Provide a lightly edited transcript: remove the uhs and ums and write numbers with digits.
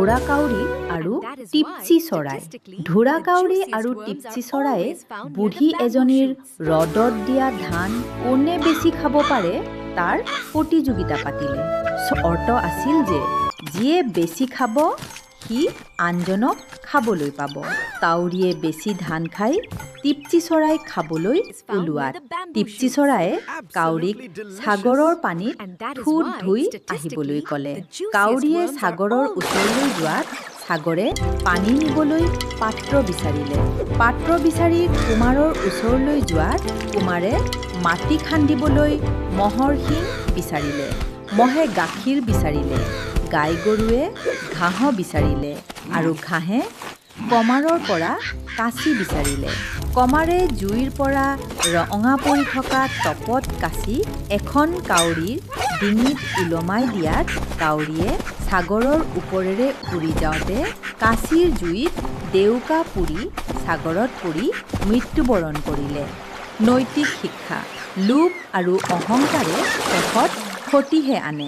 ঢোঁৰাকাউৰী আৰু টিপচি চৰাই। ঢোঁৰাকাউৰী আৰু টিপচি চৰায়ে বুঢ়ী এজনীৰ ৰ'দত দিয়া ধান কোনে বেছি খাব পাৰে তাৰ প্ৰতিযোগিতা পাতিলে। চৰ্ত আছিল যে যিয়ে বেছি খাব সি আনজনক খাবলৈ পাব। কাউৰীয়ে বেছি ধান খাই টিপচি চৰাই খাবলৈ ওলোৱাত টিপচি চৰায়ে কাউৰীক সাগৰৰ পানীত ঠোঁট ধুই আহিবলৈ ক'লে। কাউৰীয়ে সাগৰৰ ওচৰলৈ যোৱাত সাগৰে পানী নিবলৈ পাত্ৰ বিচাৰিলে। পাত্ৰ বিচাৰি কুমাৰৰ ওচৰলৈ যোৱাত কুমাৰে মাটি খান্দিবলৈ মহৰ শিং বিচাৰিলে। মহে গাখীৰ বিচাৰিলে। গাই গৰুৱে ঘাঁহ বিচাৰিলে আৰু ঘাঁহে কমাৰৰ পৰা কাঁচি বিচাৰিলে। কমাৰে জুইৰ পৰা ৰঙা পৰি থকা টপত কাঁচি এখন কাউৰীৰ ডিঙিত ওলমাই দিয়াত কাউৰীয়ে সাগৰৰ ওপৰেৰে উৰি যাওঁতে কাঁচিৰ জুইত ডেউকা পুৰি সাগৰত পৰি মৃত্যুবৰণ কৰিলে। নৈতিক শিক্ষা: লোভ আৰু অহংকাৰে শেষত ক্ষতিহে আনে।